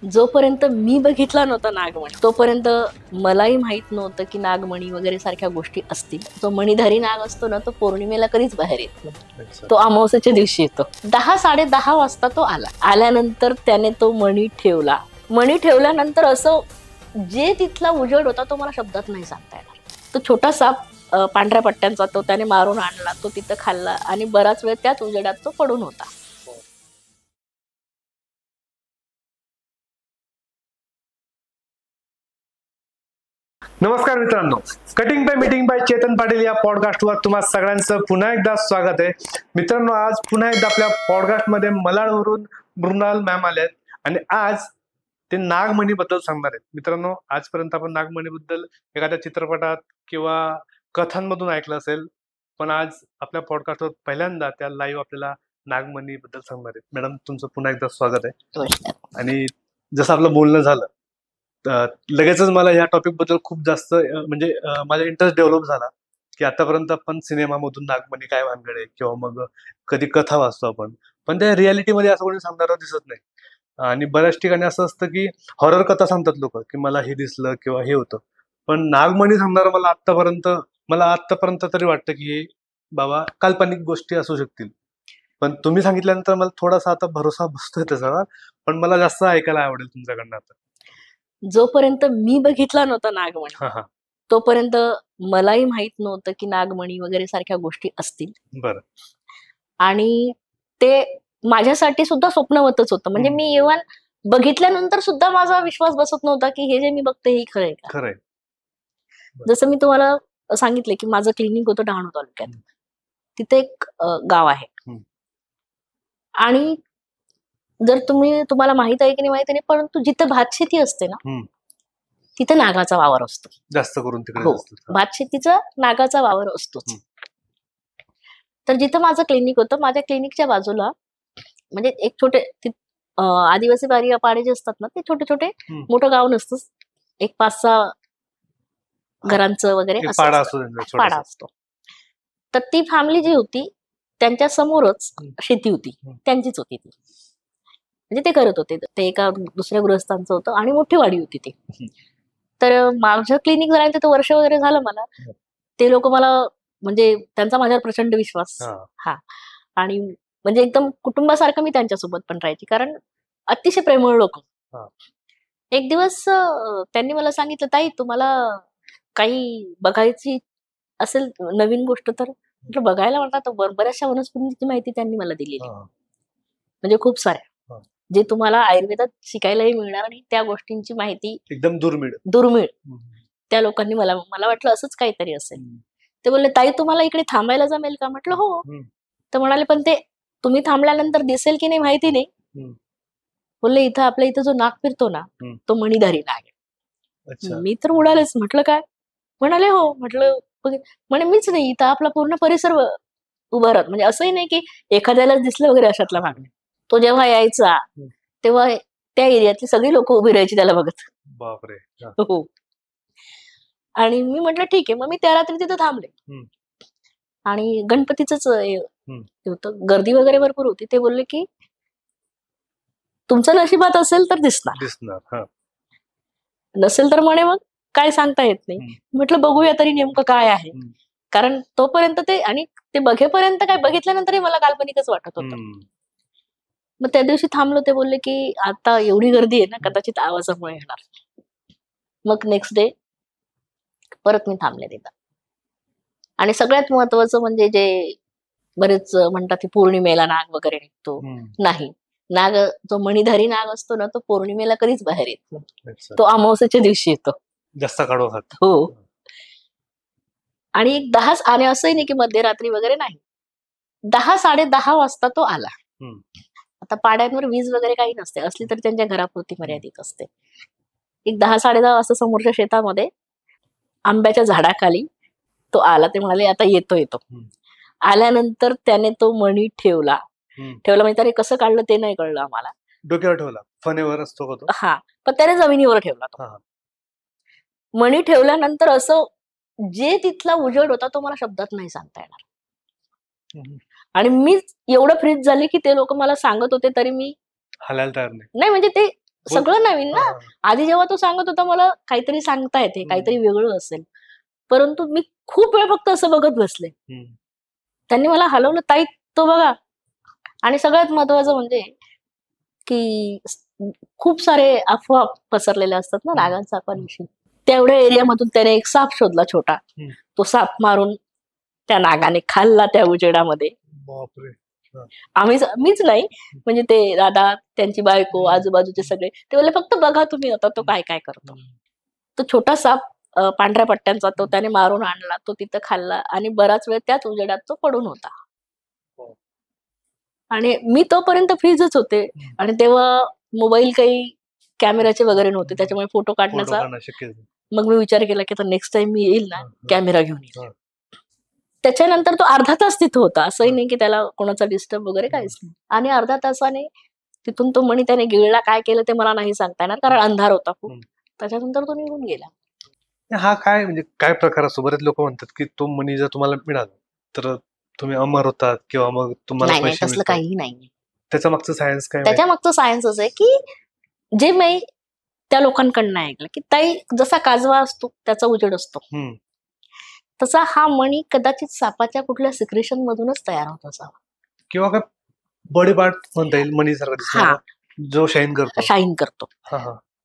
जोपर्यंत मी बघितला नव्हता नागमणी तोपर्यंत मलाही माहित नव्हतं की नागमणी वगैरे सारख्या गोष्टी असतील. जो मणिधारी नाग असतो ना तो पौर्णिमेला कधीच बाहेर येत नाही. तो अमावस्येच्या दिवशी येतो. 10-10:30 वाजता तो आल्यानंतर त्याने तो मणी ठेवला. मणी ठेवल्यानंतर असं जे तिथला उजेड होता तो मला शब्दात नाही सांगता येणार. तो छोटा साप पांढऱ्या पट्ट्यांचा तो त्याने मारून आणला, तो तिथं खाल्ला आणि बराच वेळ त्याच उजेडात तो पडून होता. नमस्कार मित्रांनो, cutting by meeting by Chetan Patil या पॉडकास्टवर तुम्हा सगळ्यांचं पुन्हा एकदा स्वागत आहे. मित्रांनो, आज पुन्हा एकदा आपल्या पॉडकास्टमध्ये मलाडवरून मृणाल मॅम आले आहेत आणि आज ते नागमणी बद्दल सांगणार आहेत. मित्रांनो, आजपर्यंत आपण नागमणी बद्दल एखाद्या चित्रपटात किंवा कथांमधून ऐकलं असेल, पण आज आपल्या पॉडकास्टवर पहिल्यांदा त्या लाईव्ह आपल्याला नागमणी बद्दल सांगणार आहेत. मॅडम, तुमचं पुन्हा एकदा स्वागत आहे. आणि जसं आपलं बोलणं झालं लगेचच मला या टॉपिक बद्दल खूप जास्त म्हणजे माझा इंटरेस्ट डेव्हलप झाला की आतापर्यंत आपण सिनेमामधून नागमणी काय भानगड आहे किंवा मग कधी कथा वाचतो आपण, पण त्या रियालिटीमध्ये असं कोणी सांगणारं दिसत नाही. आणि बऱ्याच ठिकाणी असं असतं की हॉरर कथा सांगतात लोक की मला हे दिसलं किंवा हे होतं, पण नागमणी सांगणारं मला आतापर्यंत तरी वाटतं की हे बाबा काल्पनिक गोष्टी असू शकतील. पण तुम्ही सांगितल्यानंतर मला थोडासा आता भरोसा बसतोय त्याच्यावर, पण मला जास्त ऐकायला आवडेल तुमच्याकडनं आता. जोपर्यंत मी बघितला नव्हता नागमणी तोपर्यंत मलाही माहित नव्हतं की नागमणी वगैरे सारख्या गोष्टी असतील. बरं. आणि ते माझ्यासाठी सुद्धा स्वप्नवतच होतं. म्हणजे मी इव्हन बघितल्यानंतर सुद्धा माझा विश्वास बसत नव्हता की हे जे मी बघते हे खरंय का. खरंय. जसं मी तुम्हाला सांगितलं की माझं क्लिनिक होतं डहाणू तालुक्यात. तिथे एक गाव आहे आणि जर तुम्हाला माहित आहे की नाही माहिती नाही, परंतु जिथे भातशेती असते ना तिथे नागाचा वावर असतो. जास्त करून तिकडे हो, भातशेतीचा नागाचा वावर असतोच. तर जिथं माझं क्लिनिक होतं, माझ्या क्लिनिकच्या बाजूला म्हणजे एक छोटे आदिवासी पाडे जे असतात ना ते छोटे छोटे, मोठं गाव नसतं, एक 5-6 घरांचं वगैरे पाडा असतो. तर ती फॅमिली जी होती त्यांच्या समोरच शेती होती, त्यांचीच होती ती. म्हणजे ते करत होते, ते एका दुसऱ्या गृहस्थांचं होतं आणि मोठी वाडी होती ती. तर माझं क्लिनिक झाल्यानंतर तिथं वर्ष वगैरे झालं मला. ते लोक मला म्हणजे त्यांचा माझ्यावर प्रचंड विश्वास. हा, आणि म्हणजे एकदम कुटुंबासारखं मी त्यांच्यासोबत पण राहायची, कारण अतिशय प्रेमळ लोक. एक दिवस त्यांनी मला सांगितलं, ताई तुम्हाला काही बघायची असेल नवीन गोष्ट तर म्हटलं बघायला. म्हणतात बऱ्याचशा वनस्पतींची माहिती त्यांनी मला दिलेली, म्हणजे खूप साऱ्या जे तुम्हाला आयुर्वेदात शिकायलाही मिळणार आणि त्या गोष्टींची माहिती एकदम दुर्मिळ त्या लोकांनी मला वाटलं असंच काहीतरी असेल. ते बोलले, ताई तुम्हाला इकडे थांबायला जमेल का. म्हटलं हो. तर म्हणाले, पण ते तुम्ही थांबल्यानंतर दिसेल की नाही माहिती नाही. बोलले, आपल्या इथं जो नाग फिरतो ना तो मणिधारी नाग आहे. मी तर उडालेच. म्हटलं काय. म्हणाले हो. म्हटलं म्हणे मीच नाही, इथं आपला पूर्ण परिसर उभा राहत. म्हणजे असंही नाही की एखाद्यालाच दिसलं वगैरे अशातला भाग नाही. तो जेव्हा यायचा तेव्हा त्या एरियातली सगळी लोक उभी राहायची त्याला बघत. बापरे. हो. आणि मी म्हटलं ठीक आहे. मग मी त्या रात्री तिथं थांबले आणि गणपतीच होतं, गर्दी वगैरे भरपूर होती. ते बोलले की तुमचं नशिबात असेल तर दिसणार, नसेल तर म्हणे मग काय सांगता येत नाही. म्हटलं बघूया तरी नेमकं काय आहे, कारण तोपर्यंत ते आणि ते बघेपर्यंत काय बघितल्यानंतरही मला काल्पनिकच वाटत होतं. मग त्या दिवशी थांबलो. ते बोलले की आता एवढी गर्दी आहे ना, कदाचित आवाजामुळे येणार. मग नेक्स्ट डे परत मी थांबले तिथं. आणि सगळ्यात महत्वाचं म्हणजे जे बरेच म्हणतात की पौर्णिमेला नाग वगैरे निघतो, नाही. नाग जो मणिधारी नाग असतो ना तो पौर्णिमेला कधीच बाहेर येत नाही. तो अमावस्येच्या दिवशी येतो. जास्त काढवतात. हो. आणि 10 आणि असंही नाही की मध्यरात्री वगैरे नाही, 10-10:30 वाजता तो आला. आता पाड्यांवर वीज वगैरे काही नसते, असली तर त्यांच्या घरापुरती मर्यादित असते. एक 10-10:30 वाजता समोरच्या शेतामध्ये आंब्याच्या झाडाखाली तो आला. ते म्हणाले आता येतो. आल्यानंतर त्याने तो मणी ठेवला. म्हणजे त्याने कसं काढलं ते नाही कळलं आम्हाला. डोक्यावर ठेवला, फणेवर असतो का तो. हा, पण त्याने जमिनीवर ठेवला तो मणी. ठेवल्यानंतर असं जे तिथला उजेड होता तो मला शब्दात नाही सांगता येणार. आणि मी एवढं फ्रीज झाले की ते लोक मला सांगत होते तरी मी हलायला तयार नाही. म्हणजे ते सगळं नवीन ना. हा, आधी जेव्हा तो सांगत होता मला काहीतरी सांगता येते, काहीतरी वेगळं असेल, परंतु मी खूप वेळ फक्त असं बघत बसले. त्यांनी मला हलवलं, ताई तो बघा. आणि सगळ्यात महत्वाचं म्हणजे की खूप सारे अफवा पसरलेले असतात ना नागांच्या सापांविषयी. तेवढ्या एरियामधून त्याने एक साप शोधला छोटा. तो साप मारून त्या नागाने खाल्ला त्या उजेडामध्ये. बापरे. मीच नाही, म्हणजे ते दादा, त्यांची बायको, आजूबाजूचे सगळे ते बोलले फक्त बघा तुम्ही आता तो काय काय करतो. तो छोटा साप पांढऱ्या पट्ट्यांचा तो त्याने मारून आणला, तो तिथं खाल्ला आणि बराच वेळ त्याच उजेडात तो पडून होता. आणि मी तोपर्यंत फ्रीजच होते आणि तेव्हा मोबाईल काही कॅमेराचे वगैरे नव्हते, त्याच्यामुळे फोटो काढण्याचा मग मी विचार केला की आता नेक्स्ट टाइम मी येईल ना कॅमेरा घेऊन येईल. त्याच्यानंतर तो अर्धा तास तिथं होता, असंही नाही की त्याला कोणाचा डिस्टर्ब वगैरे काहीच नाही. आणि अर्धा तासाने तिथून तो मणी त्याने गिळला, काय केलं ते मला नाही सांगता येणार कारण अंधार होता खूप. त्याच्यानंतर तो निघून गेला. हा काय म्हणजे काय प्रकार असतो? बरेच लोक म्हणतात की तो मनी जर तुम्हाला मिळाला तर तुम्ही अमर होतात किंवा मग तुम्हाला नाही नाही, पैसे तसलं मिळतात. काहीही नाही. त्याच्या मागचं सायन्स काय त्याच्या मागचं सायन्स असं आहे की जे मी त्या लोकांकडनं ऐकलं की ताई जसा काजवा असतो त्याचा उजेड असतो, तसा हा मणी कदाचित सापाच्या कुठल्या सिक्रेशन मधूनच तयार होत असावा किंवा काय बॉडी पार्ट म्हणता येईल मनी सारखा दिसणारा जो शाईन करतो. शाईन करतो.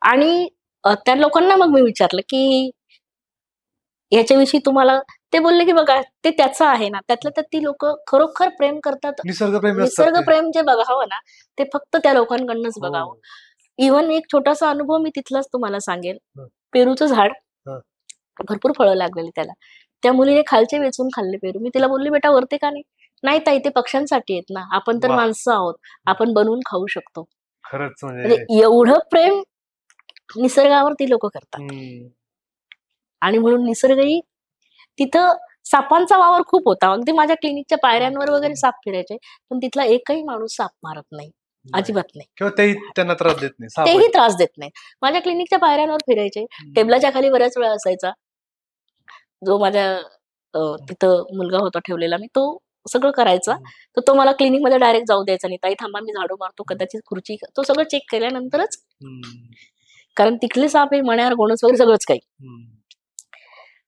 आणि त्या लोकांना मग मी विचारलं की याच्याविषयी तुम्हाला, ते बोलले की बघा ते त्याचं आहे ना, त्यातल्या त्यात ती लोक खरोखर प्रेम करतात. निसर्ग प्रेम जे बघावं ना ते फक्त त्या लोकांकडनंच बघावं. इव्हन एक छोटासा अनुभव मी तिथलाच तुम्हाला सांगेल. पेरूचं झाड, भरपूर फळं लागलेली त्याला. त्या मुलीने खालचे वेचून खाल्ले पेरू. मी तिला बोलली बेटा वरते का नाही? नाही ताई ते पक्ष्यांसाठी आहेत ना, आपण तर माणसं आहोत, आपण बनवून खाऊ शकतो. खरंच म्हणजे एवढं प्रेम निसर्गावर ती लोक करतात. आणि म्हणून निसर्गही तिथं सापांचा वावर खूप होता. अगदी माझ्या क्लिनिकच्या पायऱ्यांवर वगैरे साप फिरायचे, पण तिथला एकही माणूस साप मारत नाही, अजिबात नाही. किंवा तेही त्यांना त्रास देत नाही, तेही त्रास देत नाही. माझ्या क्लिनिकच्या पायऱ्यांवर फिरायचे, टेबलाच्या खाली बऱ्याच वेळा असायचा. जो माझ्या तिथं मुलगा होता ठेवलेला, मी तो सगळं करायचा. तर तो मला क्लिनिक मध्ये डायरेक्ट जाऊ द्यायचा नाही. ताई थांबा मी झाडू मारतो, कदाचित खुर्ची, तो सगळं चेक केल्यानंतरच. कारण तिथले साप हे मण्यावर गोणस वगैरे सगळंच काही.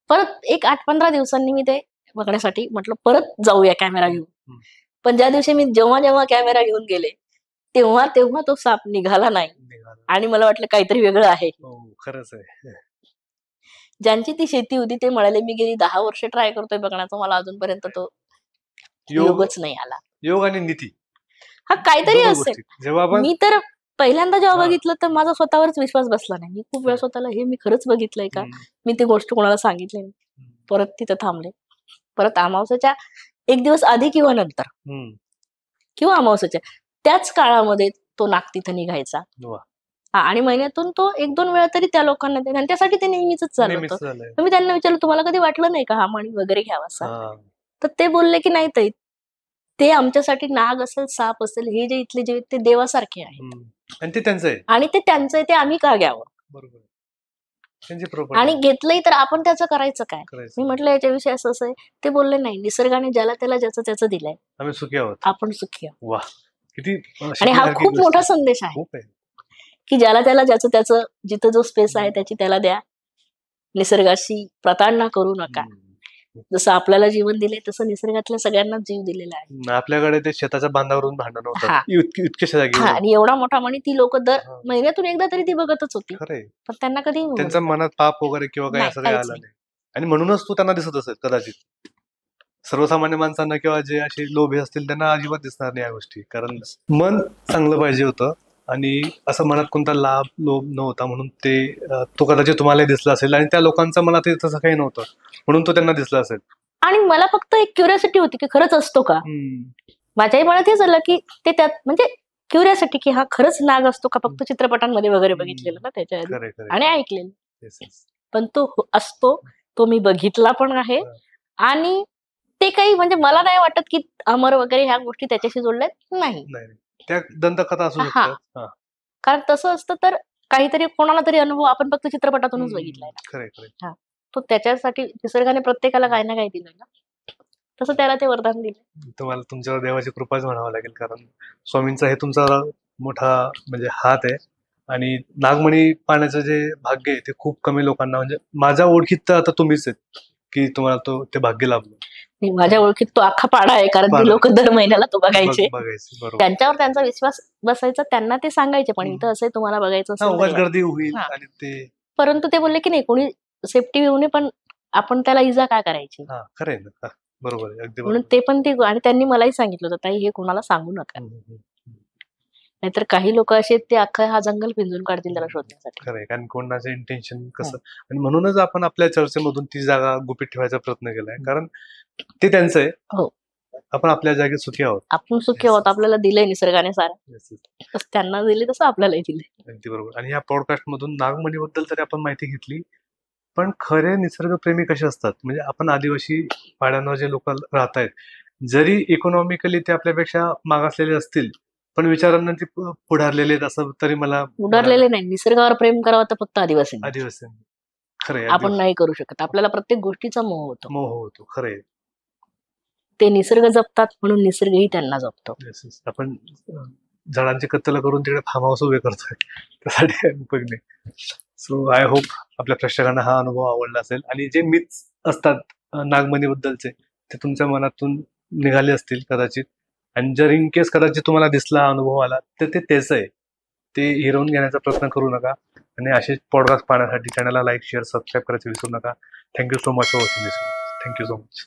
परत एक 8-15 दिवसांनी मी ते बघण्यासाठी म्हटलं परत जाऊया कॅमेरा घेऊन. पण ज्या दिवशी मी जेव्हा कॅमेरा घेऊन गेले तेव्हा तो साप निघाला नाही. आणि मला वाटलं काहीतरी वेगळं आहे. खरंच आहे. ज्यांची ती शेती होती ते म्हणाले मी गेली 10 वर्ष ट्राय करतोय बघण्याचा, मला अजूनपर्यंत तो योगच नाही आला. योग आणि नीती हा काहीतरी असेल. मी तर पहिल्यांदा जेव्हा बघितलं तर माझा स्वतःवरच विश्वास बसला नाही. मी खूप वेळा स्वतःला हे मी खरंच बघितलंय का, मी ती गोष्ट कोणाला सांगितली नाही. परत तिथं थांबले. परत अमावस्याच्या एक दिवस आधी किंवा नंतर किंवा अमावस्याच्या त्याच काळामध्ये तो नाग तिथं निघायचा. आणि महिन्यातून तो 1-2 वेळा तरी त्या लोकांना त्यांच्यासाठी ते नेहमीच चालू होतं. तर मी त्यांना विचारलं तुम्हाला कधी वाटलं नाही का हा मणी वगैरे घ्यावासा? तर ते बोलले की नाही ताई, ते आमच्यासाठी नाग असेल, साप असेल, हे जे इथले जे ते देवासारखे आहेत. आणि ते त्यांचं आहे. आणि ते त्यांचं आहे, ते आम्ही का घ्यावं? बरोबर. आणि घेतलंही तर आपण त्याचं करायचं काय? मी म्हटलं याच्याविषयी असं आहे. ते बोलले नाही, निसर्गाने ज्याला त्याला ज्याचं त्याचं दिलंय, आम्ही सुखी आहोत, आपण सुखी आहोत. वाह, किती. आणि हा खूप मोठा संदेश आहे की ज्याला त्याला ज्याचं त्याचं जिथं जो स्पेस आहे त्याची त्याला द्या. निसर्गाशी प्रताडणा करू नका. जसं आपल्याला जीवन दिले तसं निसर्गातल्या सगळ्यांना जीव दिलेला आहे. आपल्याकडे ते शेताच्या बांधावरून भांडण होतात इतकेशा जागी. आणि एवढा मोठा मणी ती लोक दर महिन्यातून एकदा तरी ती बघतच होती. पण त्यांना कधी त्यांच्या मनात पाप वगैरे किंवा काही असं काही आलं नाही. आणि म्हणूनच तो त्यांना दिसत असेल कदाचित. सर्वसामान्य माणसांना किंवा जे असे लोभे असतील त्यांना अजिबात दिसणार नाही या गोष्टी. कारण मन चांगलं पाहिजे होतं आणि असं मनात कोणता लोभ नव्हता, म्हणून ते तो कदाचित तुम्हाला दिसला असेल. आणि त्या लोकांचं मनात तसं काही नव्हतं म्हणून तो त्यांना दिसला असेल. आणि मला फक्त एक क्युरियोसिटी होती की खरंच असतो का. माझ्याही मनात हे झालं की ते त्यात म्हणजे क्युरियोसिटी की हा खरंच नाग असतो का, फक्त चित्रपटांमध्ये वगैरे बघितलेलं ना त्याच्या आणि ऐकलेलं. पण तो असतो, तो मी बघितला पण आहे. आणि ते काही म्हणजे मला नाही वाटत की अमर वगैरे ह्या गोष्टी त्याच्याशी जोडल्यात नाही. त्या दंतकथा असू शकतात. कारण तसं असतं तर काहीतरी कोणाला तरी अनुभव आपण फक्त चित्रपटातूनच बघितलाय ना. तो त्याच्यासाठी निसर्गाने प्रत्येकाला काही ना काही दिलंय ना, तसं त्याला ते वरदान दिलं. तुम्हाला तुमच्यावर देवाची कृपाच म्हणावं लागेल, कारण स्वामींचा हे तुमचा मोठा म्हणजे हात आहे आणि नागमणी पाहण्याचं जे भाग्य आहे ते खूप कमी लोकांना, म्हणजे माझ्या ओळखीत तर आता तुम्हीच आहेत की तुम्हाला ते भाग्य लाभलं. नाही, माझ्या ओळखीत तो अख्खा पाडा आहे, कारण ती पाडा. लोक दर महिन्याला तो बघायचे. बघायचे बरोबर. त्यांच्यावर त्यांचा विश्वास बसायचा, त्यांना ते सांगायचे पण हम्म. इथं असं तुम्हाला बघायचं हा, असेल तर उगाच या. गर्दी होईल हा. आणि ते परंतु ते बोलले की नाही, कोणी सेफ्टी घेऊ नये, पण आपण त्याला इजा काय करायची. हा खरं आहे ना. हा, बरोबर आहे, अगदी म्हणून बरोबर. ते पण ते, आणि त्यांनी मलाही सांगितलं होतं, ताई हे कोणाला सांगू नका, हम्म, हम्म, हम्म. नाहीतर काही लोक असे आहेत, ते अख्खा हा जंगल पिंजून काढतील त्याला शोधण्यासाठी. खरं आहे, कारण कोणाचं इंटेन्शन कसं, आणि म्हणूनच आपण आपल्या चर्चेमधून ती जागा गुपित ठेवायचा प्रयत्न केलाय, कारण ते त्यांचं आहे. हो, आपण आपल्या जागेत सुखी आहोत. आपण सुखी आहोत, आपल्याला दिलंय निसर्गाने सारं, Yes, yes. तसं त्यांना दिले तसं आपल्यालाही दिले. अगदी बरोबर. आणि या पॉडकास्ट मधून नागमणीबद्दल तरी आपण माहिती घेतली, पण खरे निसर्गप्रेमी कसे असतात, म्हणजे आपण आदिवासी पाड्यांवर जे लोक राहत आहेत, जरी इकॉनॉमिकली ते आपल्यापेक्षा मागासलेले असतील, पण विचारांना ते पुढारलेले आहेत असं तरी मला उडारलेले नाही, निसर्गावर प्रेम करावं तर फक्त आदिवासी. आदिवासी खरंय, आपण नाही करू शकत, आपल्याला प्रत्येक गोष्टीचा मोह होतो. मोह होतो. खरंय, ते निसर्ग जपतात म्हणून निसर्गही त्यांना जपतो. Yes, yes. आपण झाडांची कत्तल करून तिकडे फार्म हाऊस उभे करतोय, त्यासाठी काही उपयोग नाही. सो आय होप आपल्या प्रेक्षकांना हा अनुभव आवडला असेल, आणि जे मिथ्स असतात नागमणीबद्दलचे ते तुमच्या मनातून निघाले असतील कदाचित, आणि जर इन केस कदाचित तुम्हाला दिसला, अनुभव आला, तर ते तेच आहे, ते हिरवून घेण्याचा प्रयत्न करू नका. आणि असे पॉडकास्ट पाहण्यासाठी चॅनलला लाईक, शेअर, सबस्क्राईब करायचं विसरू नका. Thank you so much for watching this. Thank you so much.